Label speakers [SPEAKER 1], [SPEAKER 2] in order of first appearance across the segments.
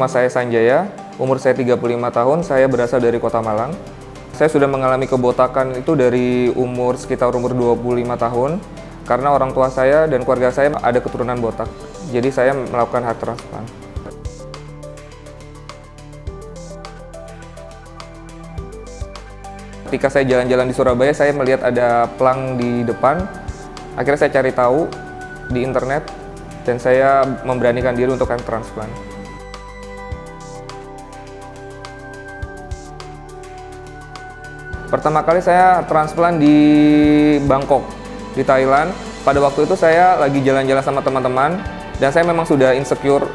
[SPEAKER 1] Nama saya Sanjaya, umur saya 35 tahun, saya berasal dari Kota Malang. Saya sudah mengalami kebotakan itu dari sekitar umur 25 tahun, karena orang tua saya dan keluarga saya ada keturunan botak. Jadi saya melakukan heart transplant. Ketika saya jalan-jalan di Surabaya, saya melihat ada plang di depan. Akhirnya saya cari tahu di internet, dan saya memberanikan diri untuk heart transplant. Pertama kali saya transplant di Bangkok, di Thailand. Pada waktu itu saya lagi jalan-jalan sama teman-teman, dan saya memang sudah insecure,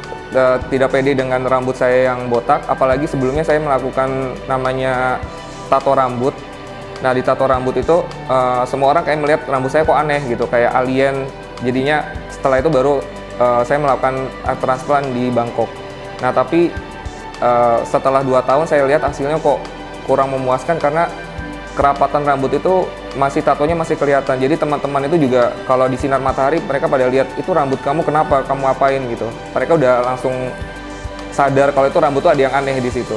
[SPEAKER 1] tidak pede dengan rambut saya yang botak. Apalagi sebelumnya saya melakukan namanya tato rambut. Nah, di tato rambut itu semua orang kayak melihat rambut saya kok aneh gitu, kayak alien. Jadinya setelah itu baru saya melakukan transplant di Bangkok. Nah, tapi setelah 2 tahun saya lihat hasilnya kok kurang memuaskan, karena kerapatan rambut itu tatonya masih kelihatan. Jadi teman-teman itu juga kalau di sinar matahari mereka pada lihat, itu rambut kamu kenapa, kamu apain gitu. Mereka udah langsung sadar kalau itu rambut tuh ada yang aneh di situ.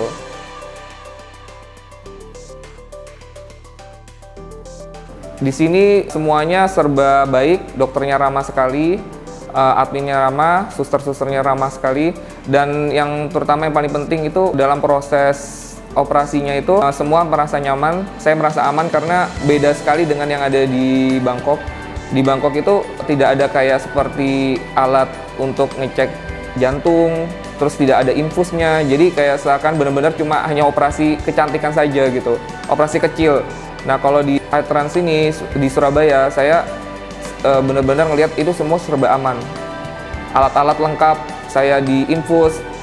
[SPEAKER 1] Di sini semuanya serba baik, dokternya ramah sekali, adminnya ramah, suster-susternya ramah sekali, dan yang terutama yang paling penting itu dalam proses operasinya itu semua merasa nyaman. Saya merasa aman karena beda sekali dengan yang ada di Bangkok. Di Bangkok itu tidak ada kayak seperti alat untuk ngecek jantung, terus tidak ada infusnya. Jadi kayak seakan benar-benar cuma hanya operasi kecantikan saja gitu, operasi kecil. Nah, kalau di heart trans ini di Surabaya, saya benar-benar ngelihat itu semua serba aman. Alat-alat lengkap, saya diinfus.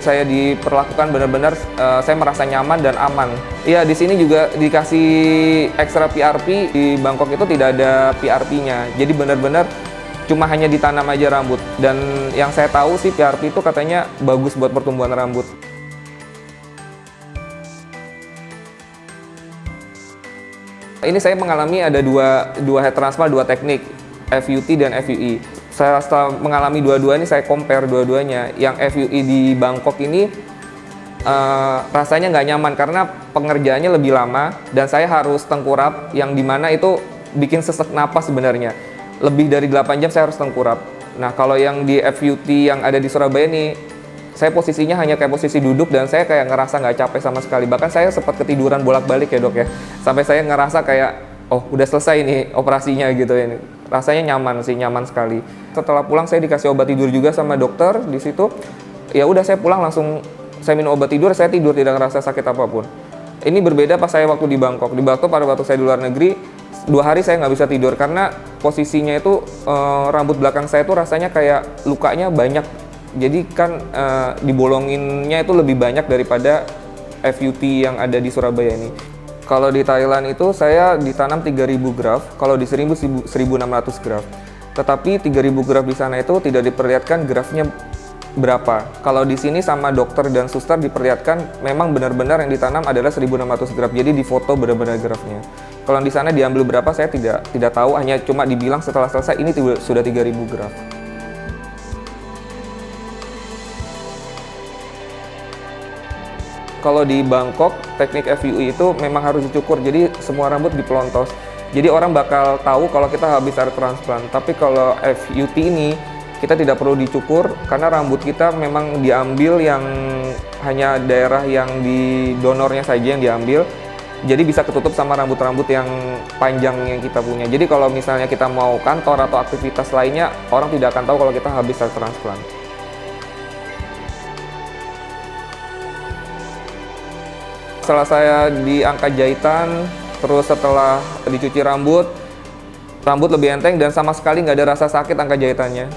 [SPEAKER 1] Saya diperlakukan benar-benar, saya merasa nyaman dan aman. Iya, di sini juga dikasih ekstra PRP. Di Bangkok itu tidak ada PRP-nya, jadi benar-benar cuma hanya ditanam aja rambut. Dan yang saya tahu sih PRP itu katanya bagus buat pertumbuhan rambut. Ini saya mengalami ada dua head transplant, 2 teknik, FUT dan FUE. Saya setelah mengalami dua-dua ini, saya compare dua-duanya. Yang FUE di Bangkok ini rasanya nggak nyaman karena pengerjaannya lebih lama, dan saya harus tengkurap, yang dimana itu bikin sesek napas sebenarnya. Lebih dari 8 jam saya harus tengkurap. Nah, kalau yang di FUT yang ada di Surabaya ini, saya posisinya hanya kayak posisi duduk, dan saya kayak ngerasa nggak capek sama sekali. Bahkan saya sempat ketiduran bolak-balik ya, Dok ya. Sampai saya ngerasa kayak, oh udah selesai nih operasinya gitu ini. Rasanya nyaman sih, nyaman sekali. Setelah pulang saya dikasih obat tidur juga sama dokter di situ. Ya udah, saya pulang langsung saya minum obat tidur, saya tidur tidak ngerasa sakit apapun. Ini berbeda pas saya waktu di Bangkok. Di Bangkok pada waktu saya di luar negeri, 2 hari saya nggak bisa tidur karena posisinya itu rambut belakang saya tuh rasanya kayak lukanya banyak. Jadi kan dibolonginnya itu lebih banyak daripada FUT yang ada di Surabaya ini. Kalau di Thailand itu saya ditanam 3.000 graft, kalau di 1.600 graft. Tetapi 3.000 graft di sana itu tidak diperlihatkan graftnya berapa. Kalau di sini sama dokter dan suster diperlihatkan memang benar-benar yang ditanam adalah 1.600 graft. Jadi di foto benar-benar graftnya. Kalau di sana diambil berapa saya tidak tahu, hanya cuma dibilang setelah selesai ini sudah 3.000 graft. Kalau di Bangkok, teknik FUE itu memang harus dicukur, jadi semua rambut dipelontos. Jadi orang bakal tahu kalau kita habis heart transplant. Tapi kalau FUT ini, kita tidak perlu dicukur, karena rambut kita memang diambil yang hanya daerah yang di donornya saja yang diambil. Jadi bisa ketutup sama rambut-rambut yang panjang yang kita punya. Jadi kalau misalnya kita mau kantor atau aktivitas lainnya, orang tidak akan tahu kalau kita habis heart transplant. Setelah saya diangkat jahitan, terus setelah dicuci rambut lebih enteng dan sama sekali nggak ada rasa sakit angkat jahitannya.